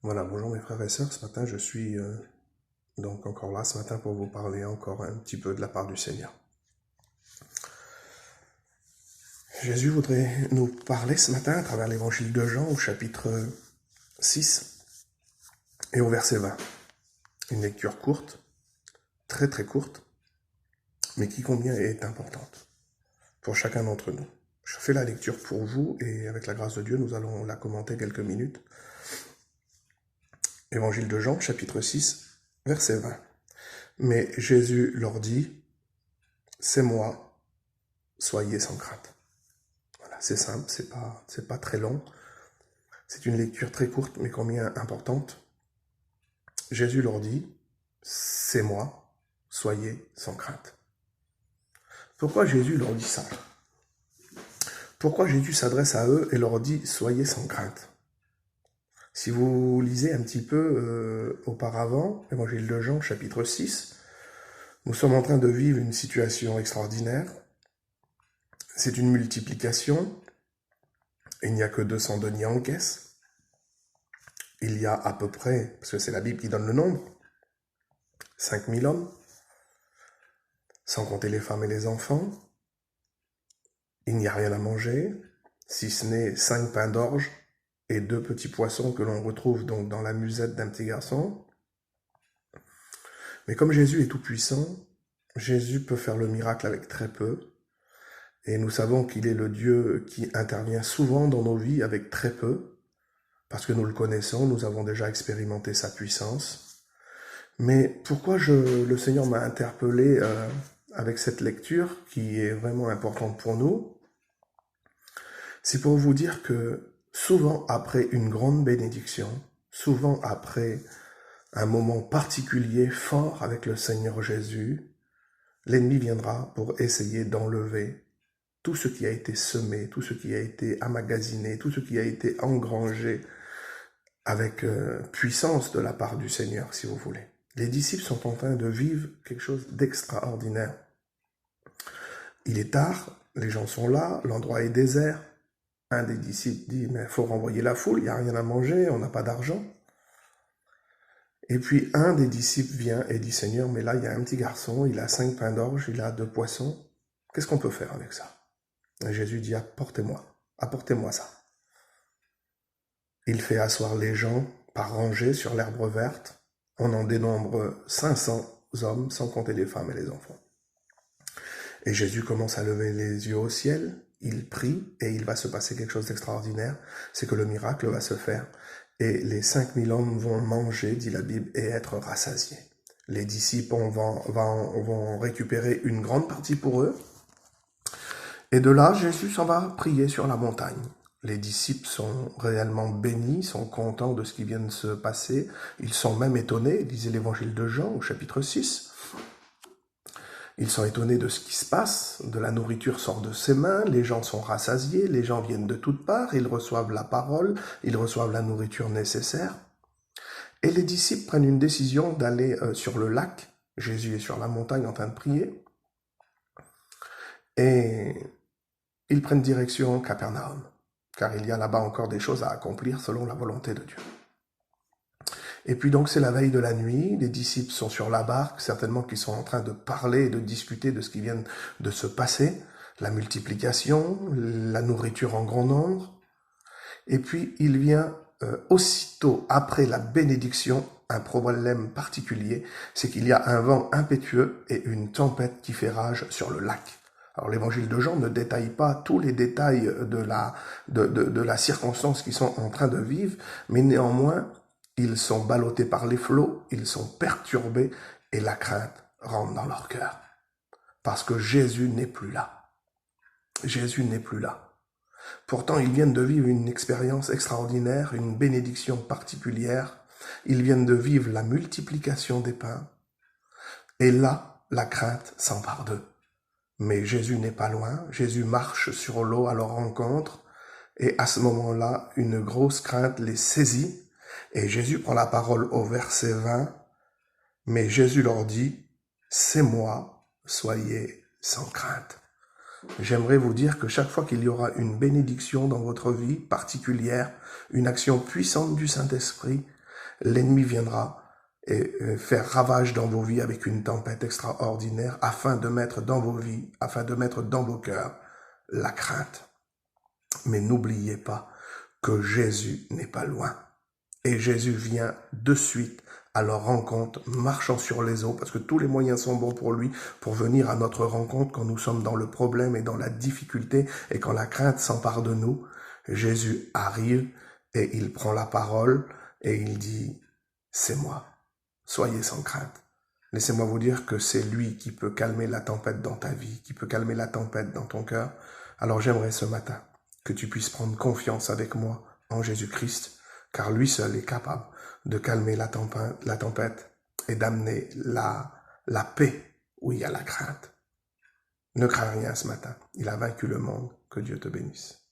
Voilà, bonjour mes frères et sœurs. Ce matin, je suis donc encore là ce matin pour vous parler encore un petit peu de la part du Seigneur. Jésus voudrait nous parler ce matin à travers l'évangile de Jean au chapitre 6 et au verset 20. Une lecture courte, très très courte, mais qui combien est importante pour chacun d'entre nous. Je fais la lecture pour vous et avec la grâce de Dieu, nous allons la commenter quelques minutes. Évangile de Jean, chapitre 6, verset 20. Mais Jésus leur dit, « C'est moi, soyez sans crainte. » Voilà, c'est simple, c'est pas très long. C'est une lecture très courte, mais combien importante. Jésus leur dit, « C'est moi, soyez sans crainte. » Pourquoi Jésus leur dit ça? Pourquoi Jésus s'adresse à eux et leur dit « Soyez sans crainte » ? Si vous lisez un petit peu auparavant, Évangile de Jean, chapitre 6, nous sommes en train de vivre une situation extraordinaire. C'est une multiplication. Il n'y a que 200 deniers en caisse. Il y a à peu près, parce que c'est la Bible qui donne le nombre, 5000 hommes, sans compter les femmes et les enfants. Il n'y a rien à manger, si ce n'est 5 pains d'orge et 2 petits poissons que l'on retrouve donc dans la musette d'un petit garçon. Mais comme Jésus est tout-puissant, Jésus peut faire le miracle avec très peu. Et nous savons qu'il est le Dieu qui intervient souvent dans nos vies avec très peu, parce que nous le connaissons, nous avons déjà expérimenté sa puissance. Mais pourquoi le Seigneur m'a interpellé avec cette lecture qui est vraiment importante pour nous? C'est pour vous dire que souvent après une grande bénédiction, souvent après un moment particulier, fort avec le Seigneur Jésus, l'ennemi viendra pour essayer d'enlever tout ce qui a été semé, tout ce qui a été amagasiné, tout ce qui a été engrangé avec puissance de la part du Seigneur, si vous voulez. Les disciples sont en train de vivre quelque chose d'extraordinaire. Il est tard, les gens sont là, l'endroit est désert. Un des disciples dit, mais il faut renvoyer la foule, il n'y a rien à manger, on n'a pas d'argent. Et puis un des disciples vient et dit, Seigneur, mais là il y a un petit garçon, il a 5 pains d'orge, il a 2 poissons, qu'est-ce qu'on peut faire avec ça? Et Jésus dit, apportez-moi ça. Il fait asseoir les gens par rangées sur l'herbe verte. On en dénombre 500 hommes, sans compter les femmes et les enfants. Et Jésus commence à lever les yeux au ciel, il prie, et il va se passer quelque chose d'extraordinaire, c'est que le miracle va se faire. Et les 5000 hommes vont manger, dit la Bible, et être rassasiés. Les disciples vont récupérer une grande partie pour eux. Et de là, Jésus s'en va prier sur la montagne. Les disciples sont réellement bénis, sont contents de ce qui vient de se passer. Ils sont même étonnés, disait l'évangile de Jean au chapitre 6. Ils sont étonnés de ce qui se passe, de la nourriture sort de ses mains, les gens sont rassasiés, les gens viennent de toutes parts, ils reçoivent la parole, ils reçoivent la nourriture nécessaire. Et les disciples prennent une décision d'aller sur le lac. Jésus est sur la montagne en train de prier. Et ils prennent direction Capernaum, car il y a là-bas encore des choses à accomplir selon la volonté de Dieu. Et puis donc c'est la veille de la nuit, les disciples sont sur la barque, certainement qu'ils sont en train de parler et de discuter de ce qui vient de se passer, la multiplication, la nourriture en grand nombre. Et puis il vient aussitôt après la bénédiction un problème particulier, c'est qu'il y a un vent impétueux et une tempête qui fait rage sur le lac. Alors l'évangile de Jean ne détaille pas tous les détails de la circonstance qu'ils sont en train de vivre, mais néanmoins, ils sont ballottés par les flots, ils sont perturbés et la crainte rentre dans leur cœur. Parce que Jésus n'est plus là. Jésus n'est plus là. Pourtant, ils viennent de vivre une expérience extraordinaire, une bénédiction particulière. Ils viennent de vivre la multiplication des pains. Et là, la crainte s'empare d'eux. Mais Jésus n'est pas loin. Jésus marche sur l'eau à leur rencontre. Et à ce moment-là, une grosse crainte les saisit. Et Jésus prend la parole au verset 20, mais Jésus leur dit, « C'est moi, soyez sans crainte. » J'aimerais vous dire que chaque fois qu'il y aura une bénédiction dans votre vie particulière, une action puissante du Saint-Esprit, l'ennemi viendra et faire ravage dans vos vies avec une tempête extraordinaire afin de mettre dans vos vies, afin de mettre dans vos cœurs la crainte. Mais n'oubliez pas que Jésus n'est pas loin. Et Jésus vient de suite à leur rencontre, marchant sur les eaux, parce que tous les moyens sont bons pour lui, pour venir à notre rencontre quand nous sommes dans le problème et dans la difficulté, et quand la crainte s'empare de nous. Jésus arrive et il prend la parole et il dit « C'est moi, soyez sans crainte ». Laissez-moi vous dire que c'est lui qui peut calmer la tempête dans ta vie, qui peut calmer la tempête dans ton cœur. Alors j'aimerais ce matin que tu puisses prendre confiance avec moi en Jésus-Christ, car lui seul est capable de calmer la tempête et d'amener la paix où il y a la crainte. Ne crains rien ce matin, il a vaincu le monde, que Dieu te bénisse.